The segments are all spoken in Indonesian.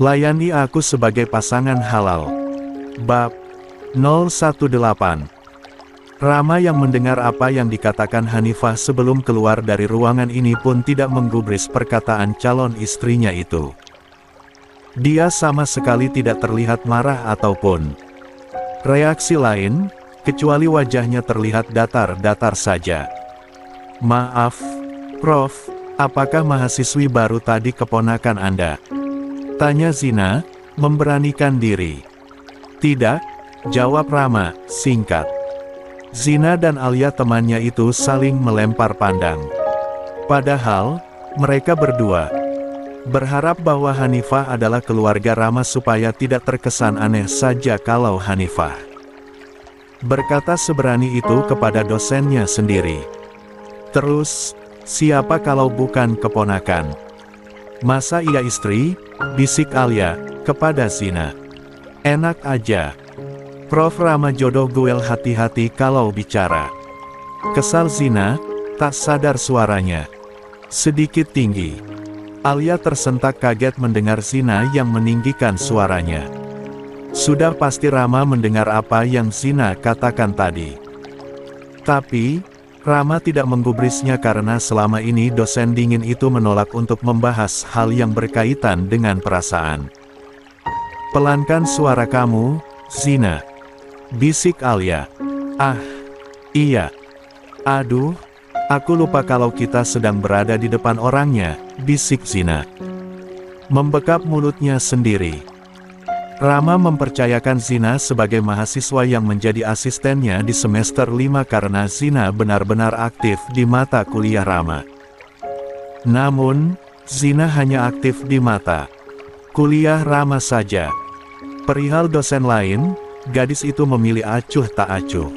Layani aku sebagai pasangan halal. Bab 018. Rama yang mendengar apa yang dikatakan Hanifah sebelum keluar dari ruangan ini pun tidak menggubris perkataan calon istrinya itu. Dia sama sekali tidak terlihat marah ataupun reaksi lain, kecuali wajahnya terlihat datar-datar saja. "Maaf, Prof, apakah mahasiswi baru tadi keponakan Anda?" tanya Zina, memberanikan diri. "Tidak," jawab Rama, singkat. Zina dan Alia temannya itu saling melempar pandang. Padahal, mereka berdua berharap bahwa Hanifah adalah keluarga Rama supaya tidak terkesan aneh saja kalau Hanifah berkata seberani itu kepada dosennya sendiri. Terus, siapa kalau bukan keponakan? "Masa iya istri?" bisik Alia kepada Zina. "Enak aja. Prof Rama jodoh gue, hati-hati kalau bicara." Kesal Zina, tak sadar suaranya sedikit tinggi. Alia tersentak kaget mendengar Zina yang meninggikan suaranya. Sudah pasti Rama mendengar apa yang Zina katakan tadi. Tapi, Rama tidak menggubrisnya karena selama ini dosen dingin itu menolak untuk membahas hal yang berkaitan dengan perasaan. "Pelankan suara kamu, Zina," bisik Alia. "Ah, iya. Aduh, aku lupa kalau kita sedang berada di depan orangnya," bisik Zina, membekap mulutnya sendiri. Rama mempercayakan Zina sebagai mahasiswa yang menjadi asistennya di semester 5 karena Zina benar-benar aktif di mata kuliah Rama. Namun, Zina hanya aktif di mata kuliah Rama saja. Perihal dosen lain, gadis itu memilih acuh tak acuh.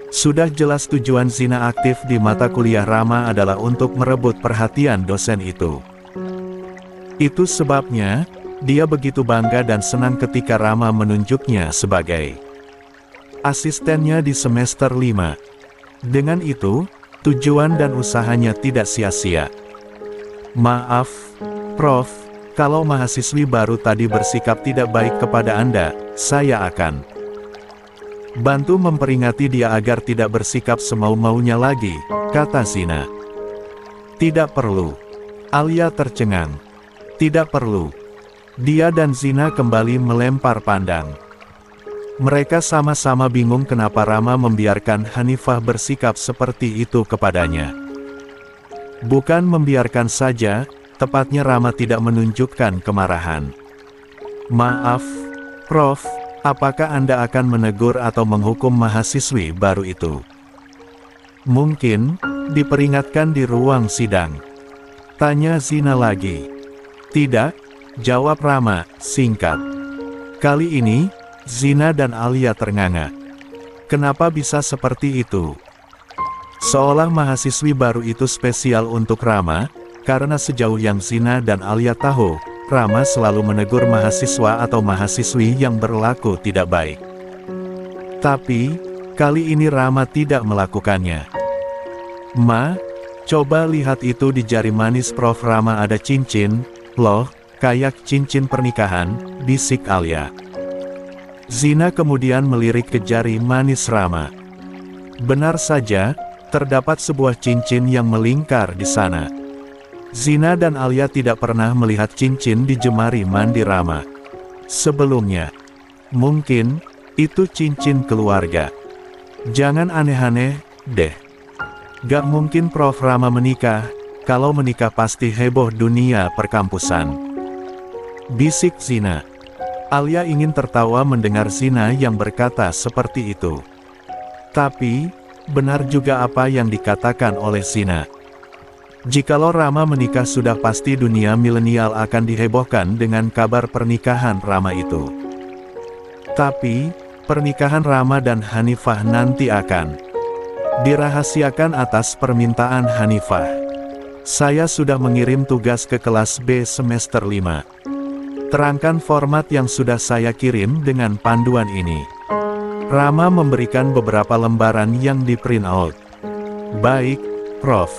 Sudah jelas tujuan Zina aktif di mata kuliah Rama adalah untuk merebut perhatian dosen itu. Itu sebabnya, dia begitu bangga dan senang ketika Rama menunjuknya sebagai asistennya di semester 5. Dengan itu, tujuan dan usahanya tidak sia-sia. "Maaf, Prof, kalau mahasiswi baru tadi bersikap tidak baik kepada Anda, saya akan bantu memperingati dia agar tidak bersikap semau-maunya lagi," kata Zina. "Tidak perlu." Alia tercengang. "Tidak perlu." Dia dan Zina kembali melempar pandang. Mereka sama-sama bingung kenapa Rama membiarkan Hanifah bersikap seperti itu kepadanya. Bukan membiarkan saja, tepatnya Rama tidak menunjukkan kemarahan. "Maaf, Prof, apakah Anda akan menegur atau menghukum mahasiswi baru itu?" "Mungkin, diperingatkan di ruang sidang," tanya Zina lagi. "Tidak," jawab Rama, singkat. Kali ini, Zina dan Alia ternganga. Kenapa bisa seperti itu? Seolah mahasiswi baru itu spesial untuk Rama, karena sejauh yang Zina dan Alia tahu, Rama selalu menegur mahasiswa atau mahasiswi yang berlaku tidak baik. Tapi, kali ini Rama tidak melakukannya. "Ma, coba lihat itu di jari manis Prof Rama ada cincin, loh, kayak cincin pernikahan," bisik Alia. Zina kemudian melirik ke jari manis Rama. Benar saja, terdapat sebuah cincin yang melingkar di sana. Zina dan Alia tidak pernah melihat cincin di jemari mandi Rama sebelumnya. Mungkin, itu cincin keluarga. Jangan aneh-aneh, deh. Gak mungkin Prof Rama menikah, kalau menikah pasti heboh dunia perkampusan, bisik Zina. Alia ingin tertawa mendengar Zina yang berkata seperti itu. Tapi, benar juga apa yang dikatakan oleh Zina. Jikalau Rama menikah sudah pasti dunia milenial akan dihebohkan dengan kabar pernikahan Rama itu. Tapi, pernikahan Rama dan Hanifah nanti akan dirahasiakan atas permintaan Hanifah. Saya sudah mengirim tugas ke kelas B semester 5. Terangkan format yang sudah saya kirim dengan panduan ini. Rama memberikan beberapa lembaran yang di print out. "Baik, Prof.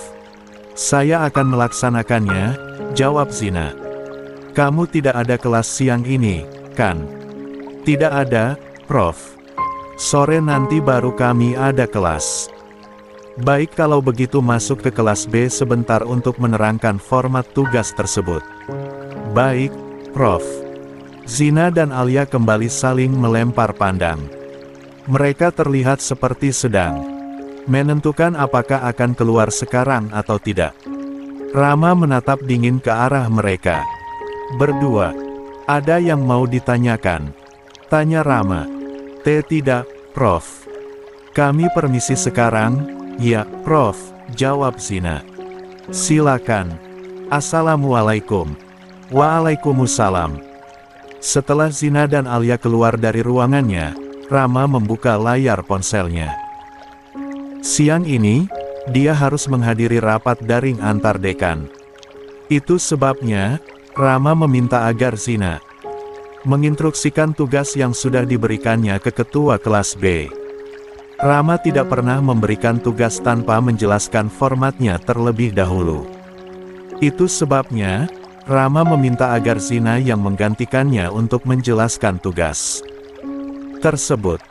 Saya akan melaksanakannya," jawab Zina. Kamu tidak ada kelas siang ini, kan? Tidak ada, Prof. Sore nanti baru kami ada kelas. Baik, kalau begitu masuk ke kelas B sebentar untuk menerangkan format tugas tersebut. Baik, Prof. Zina dan Alia kembali saling melempar pandang. Mereka terlihat seperti sedang menentukan apakah akan keluar sekarang atau tidak. Rama menatap dingin ke arah mereka. Berdua, ada yang mau ditanyakan? Tanya Rama. Tidak, Prof. Kami permisi sekarang. Ya, Prof, jawab Zina. Silakan. Assalamualaikum. Waalaikumsalam. Setelah Zina dan Alia keluar dari ruangannya, Rama membuka layar ponselnya. Siang ini, dia harus menghadiri rapat daring antar dekan. Itu sebabnya, Rama meminta agar Zina menginstruksikan tugas yang sudah diberikannya ke ketua kelas B. Rama tidak pernah memberikan tugas tanpa menjelaskan formatnya terlebih dahulu. Itu sebabnya, Rama meminta agar Zina yang menggantikannya untuk menjelaskan tugas tersebut.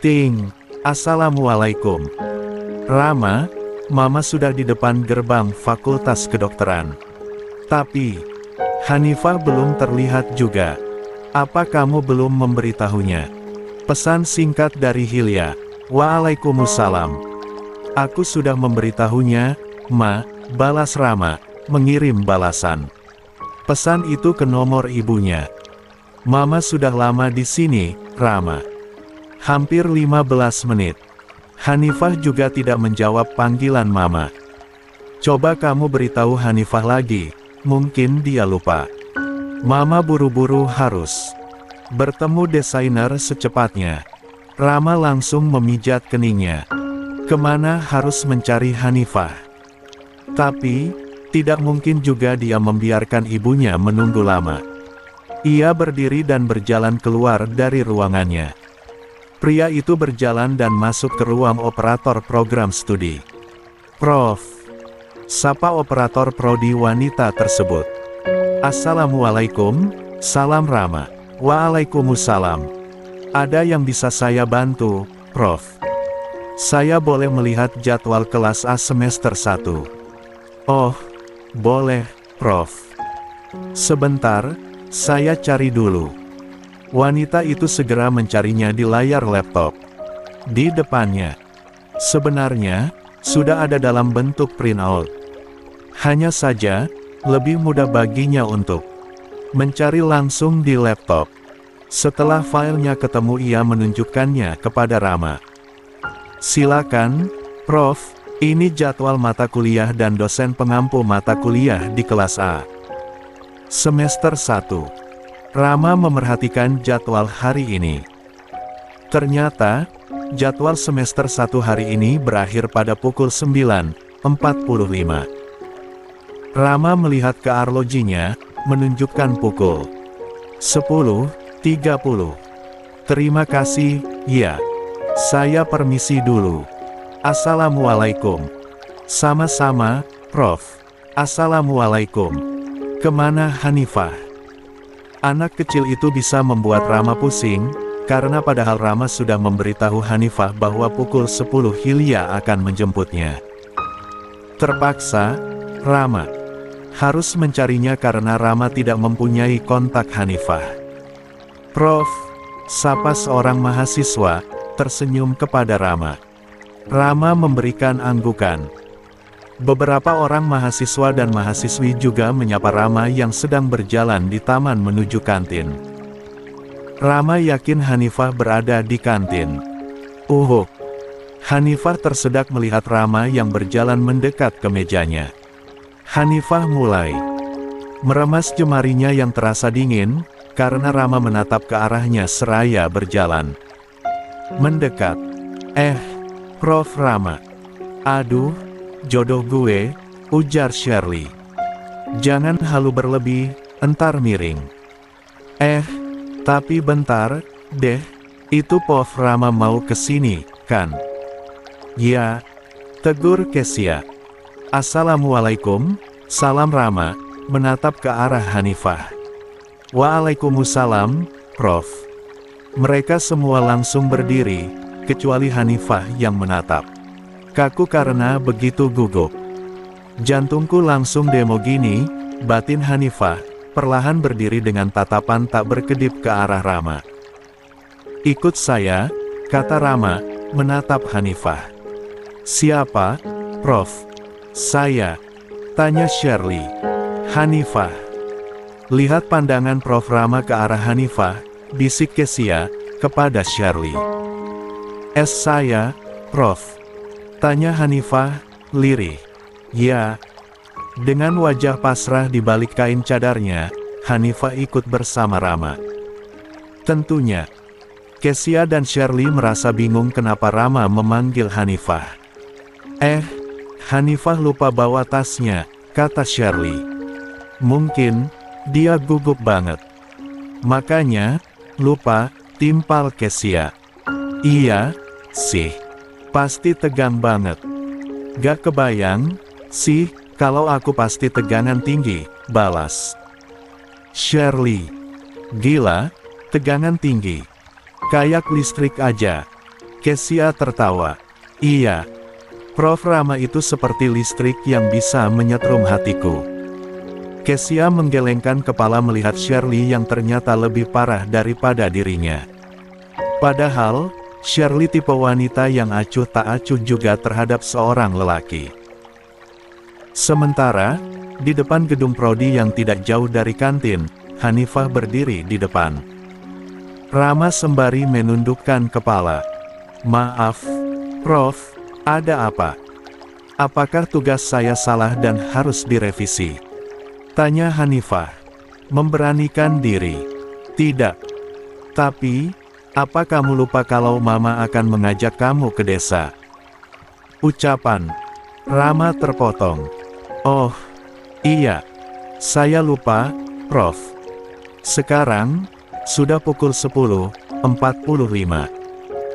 Ting, Assalamualaikum. Rama, Mama sudah di depan gerbang Fakultas Kedokteran. Tapi Hanifah belum terlihat juga. Apa kamu belum memberitahunya? Pesan singkat dari Hilya. Waalaikumsalam. Aku sudah memberitahunya, Ma, balas Rama, mengirim balasan. Pesan itu ke nomor ibunya. Mama sudah lama di sini, Rama. Hampir 15 menit. Hanifah juga tidak menjawab panggilan Mama. Coba kamu beritahu Hanifah lagi, mungkin dia lupa. Mama buru-buru harus bertemu desainer secepatnya. Rama langsung memijat keningnya. Kemana harus mencari Hanifah? Tapi, tidak mungkin juga dia membiarkan ibunya menunggu lama. Ia berdiri dan berjalan keluar dari ruangannya. Pria itu berjalan dan masuk ke ruang operator program studi. Prof. Sapa operator prodi wanita tersebut. Assalamualaikum, salam Rama. Waalaikumsalam. Ada yang bisa saya bantu, Prof? Saya boleh melihat jadwal kelas A semester 1. Oh, boleh, Prof. Sebentar, saya cari dulu. Wanita itu segera mencarinya di layar laptop. Di depannya, sebenarnya, sudah ada dalam bentuk printout. Hanya saja, lebih mudah baginya untuk mencari langsung di laptop. Setelah filenya ketemu, ia menunjukkannya kepada Rama. Silakan, Prof, ini jadwal mata kuliah dan dosen pengampu mata kuliah di kelas A. Semester 1. Rama memerhatikan jadwal hari ini. Ternyata, jadwal semester 1 hari ini berakhir pada pukul 9.45. Rama melihat ke arlojinya, menunjukkan pukul 10.30. Terima kasih, ya. Saya permisi dulu. Assalamualaikum. Sama-sama, Prof. Assalamualaikum. Kemana Hanifah? Anak kecil itu bisa membuat Rama pusing, karena padahal Rama sudah memberitahu Hanifah bahwa pukul 10 Hilya akan menjemputnya. Terpaksa, Rama harus mencarinya karena Rama tidak mempunyai kontak Hanifah. Prof, sapa seorang mahasiswa, tersenyum kepada Rama. Rama memberikan anggukan. Beberapa orang mahasiswa dan mahasiswi juga menyapa Rama yang sedang berjalan di taman menuju kantin. Rama yakin Hanifah berada di kantin. Hanifah tersedak melihat Rama yang berjalan mendekat ke mejanya. Hanifah mulai meremas jemarinya yang terasa dingin, karena Rama menatap ke arahnya seraya berjalan mendekat. Prof Rama. Aduh, jodoh gue, ujar Shirley. Jangan halu berlebih, entar miring. Tapi bentar, deh, itu Prof Rama mau kesini, kan? Ya, tegur Kesia. Assalamualaikum, salam Rama, menatap ke arah Hanifah. Waalaikumsalam, Prof. Mereka semua langsung berdiri, kecuali Hanifah yang menatap. Kaku karena begitu gugup. Jantungku langsung demo gini, batin Hanifah, perlahan berdiri dengan tatapan tak berkedip ke arah Rama. Ikut saya, kata Rama, menatap Hanifah. Siapa, Prof? Saya, tanya Shirley. Hanifah. Lihat pandangan Prof Rama ke arah Hanifah, bisik Kesia, kepada Shirley. Saya, Prof. Tanya Hanifah, lirih. Ya. Dengan wajah pasrah di balik kain cadarnya, Hanifah ikut bersama Rama. Tentunya, Kesia dan Shirley merasa bingung kenapa Rama memanggil Hanifah. Hanifah lupa bawa tasnya, kata Shirley. Mungkin, dia gugup banget. Makanya, lupa, timpal Kesia. Iya, sih. Pasti tegang banget. Gak kebayang, sih, kalau aku pasti tegangan tinggi, balas Shirley. Gila, tegangan tinggi. Kayak listrik aja. Kesia tertawa. Iya. Prof Rama itu seperti listrik yang bisa menyetrum hatiku. Kesia menggelengkan kepala melihat Shirley yang ternyata lebih parah daripada dirinya. Padahal, Shirley tipe wanita yang acuh tak acuh juga terhadap seorang lelaki. Sementara, di depan gedung prodi yang tidak jauh dari kantin, Hanifah berdiri di depan. Rama sembari menundukkan kepala. Maaf, Prof, ada apa? Apakah tugas saya salah dan harus direvisi? Tanya Hanifah. Memberanikan diri. Tidak. Tapi, apa kamu lupa kalau Mama akan mengajak kamu ke desa? Ucapan Rama terpotong. Oh, iya. Saya lupa, Prof. Sekarang, sudah pukul 10.45.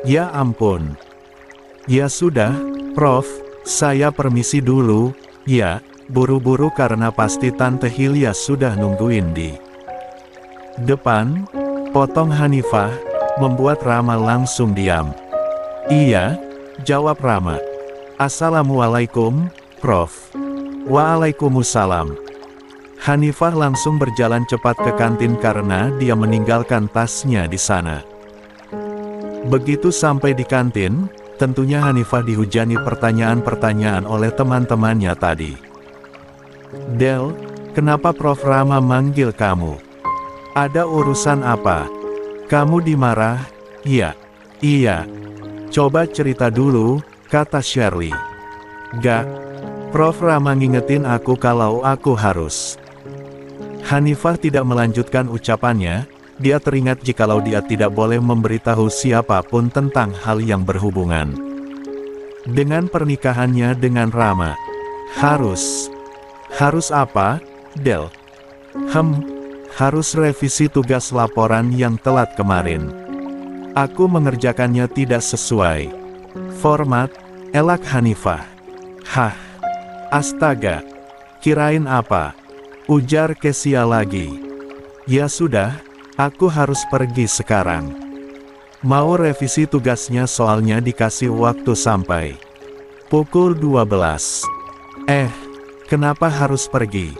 Ya ampun. Ya sudah, Prof, saya permisi dulu, ya. Buru-buru karena pasti Tante Hilya sudah nungguin di depan. Potong Hanifah, membuat Rama langsung diam. Iya, jawab Rama. Assalamualaikum, Prof. Waalaikumsalam. Hanifah langsung berjalan cepat ke kantin karena dia meninggalkan tasnya di sana. Begitu sampai di kantin, tentunya Hanifah dihujani pertanyaan-pertanyaan oleh teman-temannya tadi. Del, kenapa Prof Rama manggil kamu? Ada urusan apa? Kamu dimarah? Iya. Iya. Coba cerita dulu, kata Shirley. Gak. Prof Rama ngingetin aku kalau aku harus. Hanifah tidak melanjutkan ucapannya, dia teringat jikalau dia tidak boleh memberitahu siapapun tentang hal yang berhubungan dengan pernikahannya dengan Rama. Harus apa, Del? Harus revisi tugas laporan yang telat kemarin. Aku mengerjakannya tidak sesuai format, elak Hanifah. Hah, astaga, kirain apa? Ujar Kesia lagi. Ya sudah, aku harus pergi sekarang. Mau revisi tugasnya soalnya dikasih waktu sampai pukul 12. Kenapa harus pergi?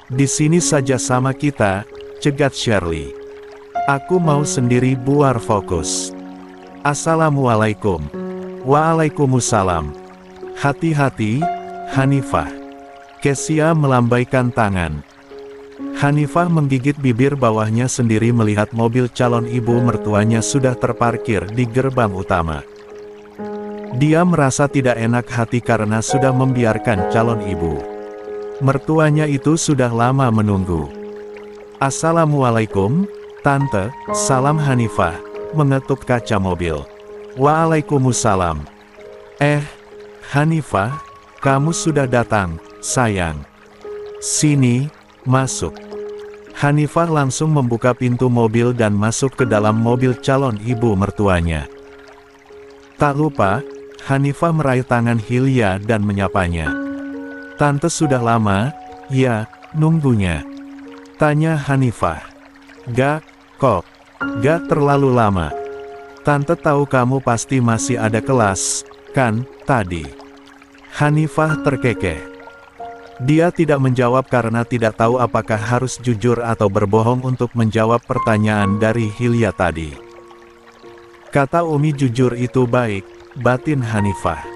Di sini saja sama kita, cegat Shirley. Aku mau sendiri biar fokus. Assalamualaikum. Waalaikumsalam. Hati-hati, Hanifah. Kesia melambaikan tangan. Hanifah menggigit bibir bawahnya sendiri melihat mobil calon ibu mertuanya sudah terparkir di gerbang utama. Dia merasa tidak enak hati karena sudah membiarkan calon ibu mertuanya itu sudah lama menunggu. Assalamualaikum, Tante, salam Hanifah, mengetuk kaca mobil. Waalaikumsalam. Hanifah, kamu sudah datang, sayang. Sini, masuk. Hanifah langsung membuka pintu mobil dan masuk ke dalam mobil calon ibu mertuanya. Tak lupa, Hanifah meraih tangan Hilya dan menyapanya. Tante sudah lama, ya, nunggunya. Tanya Hanifah. Gak, kok. Gak terlalu lama. Tante tahu kamu pasti masih ada kelas, kan, tadi? Hanifah terkekeh. Dia tidak menjawab karena tidak tahu apakah harus jujur atau berbohong untuk menjawab pertanyaan dari Hilya tadi. Kata Umi jujur itu baik, batin Hanifah.